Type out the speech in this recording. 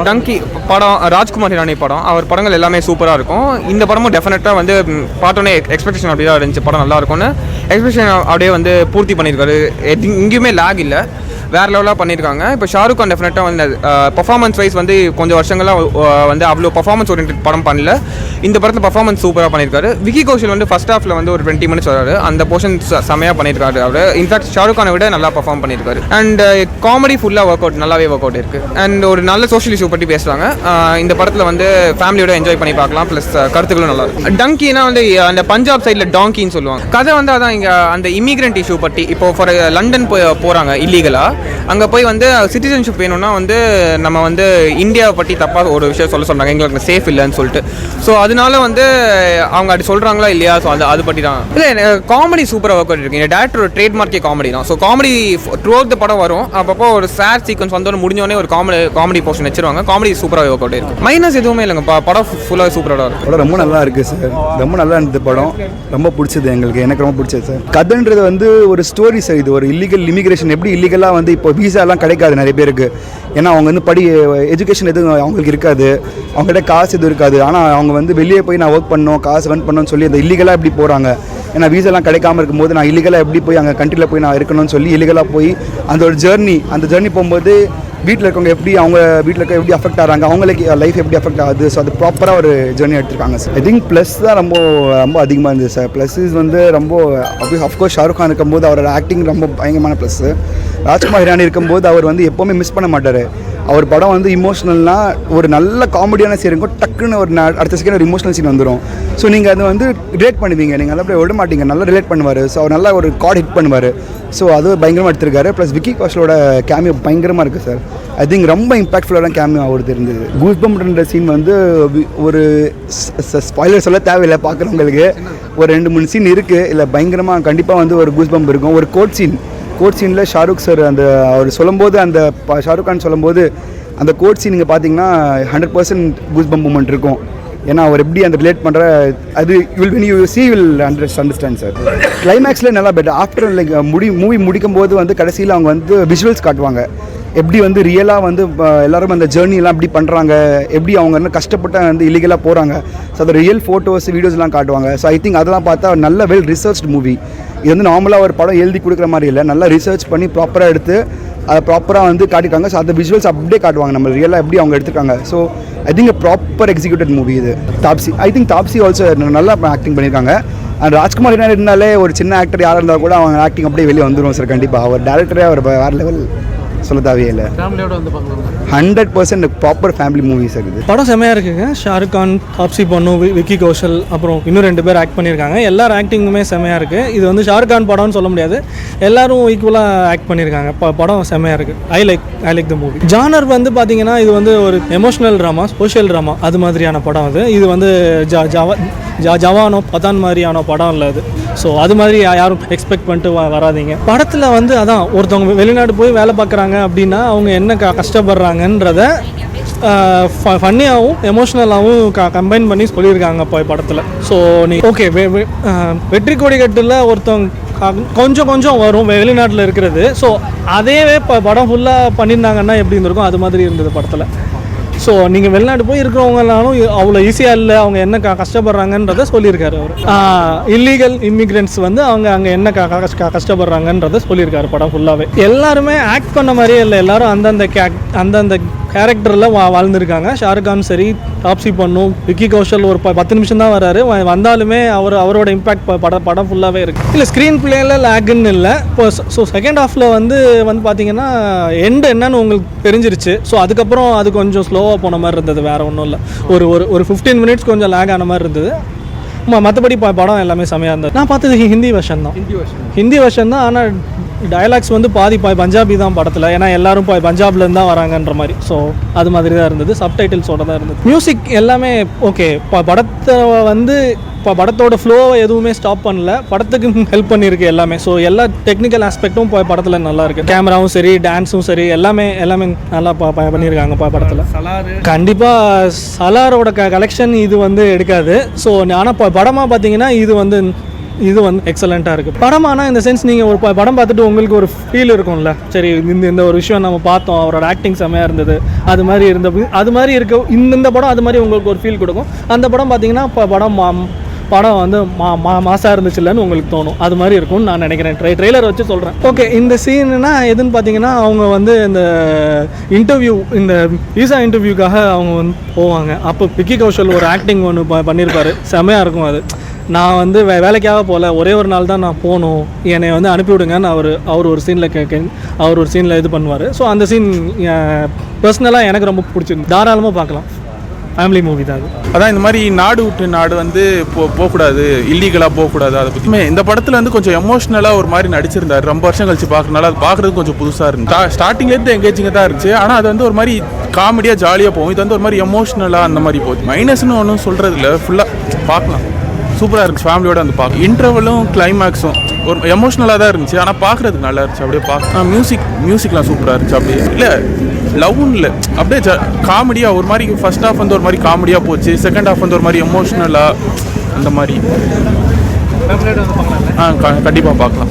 டங்கி படம் ராஜ்குமார் ஹிரானி படம், அவர் படங்கள் எல்லாமே சூப்பராக இருக்கும். இந்த படமும் டெஃபினட்டாக வந்து பார்த்தோன்னே எக்ஸ்பெக்டேஷன் அப்படி தான் இருந்துச்சு, படம் நல்லா இருக்கும்னு. எக்ஸ்பெக்டேஷன் அப்படியே வந்து பூர்த்தி பண்ணியிருக்காரு. எங்கேயுமே லேக் இல்லை, வேறு லெவலாக பண்ணியிருக்காங்க. இப்போ ஷாருக் கான் டெஃபினட்டாக வந்து பர்ஃபார்மன்ஸ் வைஸ் வந்து கொஞ்சம் வருஷங்களாக வந்து அவ்வளோ பர்ஃபார்மன்ஸ் ஓரியன்ட் படம் பண்ணல. இந்த படத்தில் பர்ஃபார்மன்ஸ் சூப்பராக பண்ணியிருக்காரு. விக்கி கௌஷல் வந்து ஃபர்ஸ்ட் ஹாஃபில் வந்து ஒரு 20 மினிட்ஸ் வராரு, அந்த போர்ஷன்ஸ் செமையாக பண்ணியிருக்காரு அவர். இன்ஃபேக்ட் ஷாருக் கானை விட நல்லா பர்ஃபார்ம் பண்ணியிருக்காரு. அண்ட் காமெடி ஃபுல்லாக ஒர்க் அவுட், நல்லாவே ஒர்க் அவுட் இருக்குது. அண்ட் ஒரு நல்ல சோஷியல் இஷ்யூ பற்றி பேசுகிறாங்க. இந்த படத்தில் வந்து ஃபேமிலியோட என்ஜாய் பண்ணி பார்க்கலாம், ப்ளஸ் கருத்துக்களும் நல்லா இருக்கும். டங்கினா வந்து அந்த பஞ்சாப் சைடில் டாங்கின்னு சொல்லுவாங்க. கதை வந்து அதான் இங்கே அந்த இமிகிரண்ட் இஷ்யூ பற்றி. இப்போ ஃபார் லண்டன் போகிறாங்க இல்லீகலாக, அங்கே போய் வந்து சிட்டிசன்ஷிப் வேணும்னா வந்து நம்ம வந்து இந்தியாவை பற்றி தப்பாக ஒரு விஷயம் சொல்கிறாங்க, எங்களுக்கு சேஃப் இல்லைன்னு சொல்லிட்டு. ஸோ அதனால வந்து அவங்க அப்படி சொல்கிறாங்களா இல்லையா, ஸோ அது பற்றி தான். இல்லை, காமெடி சூப்பராக ஒர்க் அவுட் இருக்கு. இந்த டேரக்டர் ஒரு ட்ரேட்மார்க்கே காமெடி தான். So comedy through out the படம் வரும். அப்பப்போ ஒரு சேட் சீக்வன்ஸ் வந்தோன்னு முடிஞ்சோடனே ஒரு காமெடி போர்ஷன் வச்சிருவாங்க. காமெடி சூப்பராக ஒர்க் அவுட் இருக்கு. மைனஸ் எதுவுமே இல்லைங்க, படம் ஃபுல்லாக சூப்பராக இருக்கும். படம் ரொம்ப நல்லா இருக்குது சார், ரொம்ப நல்லா இருந்தது படம், ரொம்ப பிடிச்சது எங்களுக்கு, எனக்கு ரொம்ப பிடிச்சது சார். கதைன்றது வந்து ஒரு ஸ்டோரி சார். இது ஒரு இல்லீகல் இமிகிரேஷன், எப்படி இல்லீகலாக வந்து இப்போ வீசாலாம் கிடைக்காது நிறைய பேருக்கு. ஏன்னா அவங்க வந்து எஜுகேஷன் எதுவும் அவங்களுக்கு இருக்காது, அவங்ககிட்ட காசு எதுவும் இருக்காது. ஆனால் அவங்க வந்து வெளியே போய் நான் ஒர்க் பண்ணணும், காசு வென் பண்ணணும்னு சொல்லி அந்த இல்லீகலாக எப்படி போகிறாங்க. ஏன்னா வீசாலாம் கிடைக்காம இருக்கும்போது நான் இல்லீகலாக எப்படி போய் அங்கே கண்ட்ரியில் போய் நான் இருக்கணும்னு சொல்லி இல்லீகலாக போய் அந்த ஒரு அந்த ஜேர்னி போகும்போது வீட்டில் இருக்கவங்க எப்படி, அவங்க வீட்டில் இருக்க எப்படி அஃபெக்ட் ஆகிறாங்க, அவங்களுக்கு லைஃப் எப்படி அஃபெக்ட் ஆகுது. ஸோ அது ப்ராப்பராக ஒரு ஜேர்னி எடுத்துருக்காங்க சார். ஐ திங்க் ப்ளஸ் தான் ரொம்ப ரொம்ப அதிகமாக இருந்தது சார். ப்ளஸ் வந்து ரொம்ப அஃப்கோர்ஸ் ஷாருக் கான் இருக்கும்போது அவரோட ஆக்டிங் ரொம்ப பயங்கரமான ப்ளஸ்ஸு. ராஜ்குமார் ஹிரானி இருக்கும்போது அவர் வந்து எப்போவுமே மிஸ் பண்ண மாட்டார். அவர் படம் வந்து இமோஷனல்னால் ஒரு நல்ல காமெடியான சீன் இருக்கும், டக்குன்னு ஒரு அடுத்த செகண்ட் ஒரு இமோஷனல் சீன் வந்துடும். ஸோ நீங்கள் அதை வந்து ரிலேட் பண்ணுவீங்க, நீங்கள் நல்லா விட மாட்டீங்க, நல்லா ரிலேட் பண்ணுவார். ஸோ அவர் நல்லா ஒரு கார்டு ஹிட் பண்ணுவார். ஸோ அது பயங்கரமாக எடுத்திருக்காரு. ப்ளஸ் விக்கி கௌஷலோட கேமியோ பயங்கரமாக இருக்குது சார். ஐ திங்க் ரொம்ப இம்பாக்ட்ஃபுல்லான கேமியோ அவருக்கு இருந்தது. கூஸ்பம்ப்ன்ற சீன் வந்து ஒரு ஸ்பாய்லர் சொல்ல தேவையில்லை, பார்க்குறவங்களுக்கு ஒரு 2-3 சீன் இருக்குது. இல்லை பயங்கரமாக கண்டிப்பாக வந்து ஒரு கூஸ்பம்ப் இருக்கும். ஒரு கோட் சீனில் ஷாருக் சார் அந்த அவர் சொல்லும்போது, அந்த ஷாருக் கான் சொல்லும்போது அந்த கோட் சீன் நீங்கள் பார்த்தீங்கன்னா 100% கூஸ்பம்ப் மூமெண்ட் இருக்கும். ஏன்னா அவர் எப்படி அந்த ரிலேட் பண்ணுற அது வில் அண்டர்ஸ்டாண்ட் சார். கிளைமேக்ஸில் நல்லா பெட்டர். ஆஃப்டர் லைக் மூவி முடிக்கும் போது வந்து கடைசியில் அவங்க வந்து விஷுவல்ஸ் காட்டுவாங்க, எப்படி வந்து ரியலாக வந்து எல்லோரும் அந்த ஜேர்னிலாம் எப்படி பண்ணுறாங்க, எப்படி அவங்க வந்து கஷ்டப்பட்டு வந்து இல்லீகலாக போகிறாங்க. ஸோ அந்த ரியல் ஃபோட்டோஸ் வீடியோஸ்லாம் காட்டுவாங்க. ஸோ ஐ திங்க் அதெல்லாம் பார்த்தா நல்ல வெல் ரிசர்ச்டு மூவி. இது வந்து நார்மலாக ஒரு படம் எழுதி கொடுக்குற மாதிரி இல்லை, நல்லா ரிசர்ச் பண்ணி ப்ராப்பராக எடுத்து அதை ப்ராப்பராக வந்து காட்டிட்டாங்க. ஸோ அந்த விஷுவல்ஸ் அப்படியே காட்டுவாங்க நம்ம ரியலாக எப்படி அவங்க எடுத்துருக்காங்க. So I think proper executed movie இது. தாப்சி ஆல்சோ நல்லா ஆக்டிங் பண்ணியிருக்காங்க. அண்ட் ராஜ்குமார் ஹிரானி இருந்தாலே ஒரு சின்ன ஆக்டர் யாராக இருந்தால் கூட அவங்க ஆக்டிங் அப்படியே வெளியே வந்துடும் சார். கண்டிப்பாக அவர் டேரக்டரே அவர் வேறு லெவல், சொல்ல தேவையே இல்லை. 100% ப்ராப்பர் ஃபேமிலி மூவிஸ் இருக்குது. படம் செம்மையாக இருக்குங்க. ஷாருக் கான், தாப்சி பன்னு, விக்கி கௌஷல், அப்புறம் இன்னும் 2 பேர் ஆக்ட் பண்ணியிருக்காங்க. எல்லாரும் ஆக்டிங்குமே செம்மையாக இருக்குது. இது வந்து ஷாருக் கான் படம்னு சொல்ல முடியாது, எல்லாரும் ஈக்குவலாக ஆக்ட் பண்ணியிருக்காங்க. படம் செம்மையாக இருக்குது. I like the movie. Genre வந்து பார்த்தீங்கன்னா இது வந்து ஒரு எமோஷனல் ட்ராமா, சோஷியல் ட்ராமா, அது மாதிரியான படம் அது. இது வந்து ஜவானோ பதான் மாதிரியான படம் இல்லை அது. ஸோ அது மாதிரி யாரும் எக்ஸ்பெக்ட் பண்ணிட்டு வராதிங்க. படத்தில் வந்து அதான் ஒருத்தவங்க வெளிநாடு போய் வேலை பார்க்குறாங்க அப்படின்னா அவங்க என்ன கஷ்டப்படுறாங்கன்றத ஃபன்னியாகவும் எமோஷ்னலாகவும் கம்பைன் பண்ணி சொல்லியிருக்காங்க இப்போ படத்தில். ஸோ நீ ஓகே வெற்றி கொடி கட்டில் ஒருத்தவங்க கொஞ்சம் வரும் வெளிநாட்டில் இருக்கிறது. ஸோ அதேவே இப்போ படம் ஃபுல்லாக பண்ணியிருந்தாங்கன்னா எப்படி இருந்திருக்கும், அது மாதிரி இருந்தது படத்தில். ஸோ நீங்கள் வெளிநாடு போய் இருக்கிறவங்கனாலும் அவ்வளோ ஈஸியாக இல்லை, அவங்க என்ன கஷ்டப்படுறாங்கன்றதை சொல்லியிருக்காரு அவர். இல்லீகல் இமிக்ரெண்ட்ஸ் வந்து அவங்க அங்கே என்ன கஷ்டப்படுறாங்கன்றதை சொல்லியிருக்காரு படம் ஃபுல்லாகவே. எல்லாருமே ஆக்ட் பண்ண மாதிரியே இல்லை, எல்லாரும் அந்தந்த கேரக்டரில் வாழ்ந்துருக்காங்க. ஷாருக் கான் சரி, தாப்சி பன்னு, விக்கி கௌஷல் ஒரு 10 நிமிஷம் தான் வராரு, வந்தாலுமே அவரோட இம்பாக்ட் படம் ஃபுல்லாகவே இருக்குது. இல்லை ஸ்க்ரீன் பிளேயில் லேக்குன்னு இல்லை. இப்போ ஸோ செகண்ட் ஹாஃபில் வந்து பார்த்தீங்கன்னா எண்டு என்னன்னு உங்களுக்கு தெரிஞ்சிருச்சு. ஸோ அதுக்கப்புறம் அது கொஞ்சம் ஸ்லோவாக போன மாதிரி இருந்தது, வேறு ஒன்றும் இல்லை. ஒரு 15 மினிட்ஸ் கொஞ்சம் லேக் ஆன மாதிரி இருந்தது. மற்றபடி படம் எல்லாமே செமையாக இருந்தது. நான் பார்த்தது ஹிந்தி வெர்ஷன் தான். ஆனால் டயலாக்ஸ் வந்து பாதி பஞ்சாபி தான் படத்தில். ஏன்னா எல்லாரும் பஞ்சாப்லேருந்து தான் வராங்கன்ற மாதிரி. ஸோ அது மாதிரி தான் இருந்தது. சப்டைட்டில்ஸோட தான் இருந்தது. மியூசிக் எல்லாமே ஓகே. படத்தை வந்து படத்தோட ஃப்ளோவை எதுவுமே ஸ்டாப் பண்ணல, படத்துக்கு ஹெல்ப் பண்ணியிருக்கு எல்லாமே. ஸோ எல்லா டெக்னிக்கல் ஆஸ்பெக்டும் படத்தில் நல்லா இருக்குது. கேமராவும் சரி, டான்ஸும் சரி, எல்லாமே நல்லா பண்ணியிருக்காங்க படத்தில். கண்டிப்பாக சலாரோட கலெக்ஷன் இது வந்து எடுக்காது. ஸோ ஆனால் படமாக பார்த்தீங்கன்னா இது வந்து இது வந்து எக்ஸலண்ட்டாக இருக்குது. படம் ஆனால் இந்த சென்ஸ் நீங்கள் ஒரு படம் பார்த்துட்டு உங்களுக்கு ஒரு ஃபீல் இருக்கும்ல, சரி இந்த ஒரு விஷயம் நம்ம பார்த்தோம், அவரோட ஆக்டிங் செம்மையாக இருந்தது, அது மாதிரி இருக்க இந்த படம் அது மாதிரி உங்களுக்கு ஒரு ஃபீல் கொடுக்கும். அந்த படம் பார்த்தீங்கன்னா இப்போ படம் வந்து மாசாக இருந்துச்சுல்லன்னு உங்களுக்கு தோணும். அது மாதிரி இருக்கும்னு நான் நினைக்கிறேன். ட்ரெய்லர் வச்சு சொல்கிறேன். ஓகே, இந்த சீனுனா எதுன்னு பார்த்தீங்கன்னா, அவங்க வந்து இந்த விசா இன்டர்வியூக்காக அவங்க வந்து போவாங்க. அப்போ விக்கி கௌஷல் ஒரு ஆக்டிங் ஒன்று பண்ணியிருப்பார், செம்மையாக இருக்கும் அது. நான் வந்து வேலைக்காக போகல, ஒரே ஒரு நாள் தான் நான் போகணும், என்னை வந்து அனுப்பிவிடுங்கன்னு அவர் ஒரு சீனில் இது பண்ணுவார். ஸோ அந்த சீன் பர்சனலாக எனக்கு ரொம்ப பிடிச்சிருந்து, தாராளமாக பார்க்கலாம். ஃபேமிலி மூவி தான் அது. அதான் இந்த மாதிரி நாடு விட்டு நாடு வந்து போகக்கூடாது, இல்லீகலாக போகக்கூடாது. அதை பற்றி இந்த படத்தில் வந்து கொஞ்சம் எமோஷ்னலாக ஒரு மாதிரி நடிச்சிருந்தார். ரொம்ப வருஷம் கழிச்சு பார்க்கறனால அது பார்க்குறது கொஞ்சம் புதுசாக இருந்துச்சு. ஸ்டார்டிங்லேருந்து எங்கேஜிங்காக தான் இருந்துச்சு. ஆனால் அது வந்து ஒரு மாதிரி காமெடியாக ஜாலியாக போகும். இது வந்து ஒரு மாதிரி எமோஷ்னலாக அந்த மாதிரி போகுது. மைனஸ்னு ஒன்றும் சொல்கிறது இல்லை, ஃபுல்லாக பார்க்கலாம். சூப்பராக இருந்துச்சு, ஃபேமிலியோட வந்து பார்க்க. இன்டர்வலும் கிளைமேக்ஸும் ஒரு எமோஷ்னலாக தான் இருந்துச்சு, ஆனால் பார்க்குறதுக்கு நல்லா இருந்துச்சு. அப்படியே மியூசிக்லாம் சூப்பராக இருந்துச்சு. அப்படியே இல்லை லவ்வும் இல்லை, அப்படியே காமெடியாக ஒரு மாதிரி. ஃபர்ஸ்ட் ஹாஃப் வந்து ஒரு மாதிரி காமெடியாக போச்சு, செகண்ட் ஹாஃப் வந்து ஒரு மாதிரி எமோஷ்னலாக அந்த மாதிரி. கண்டிப்பாக பார்க்கலாம்.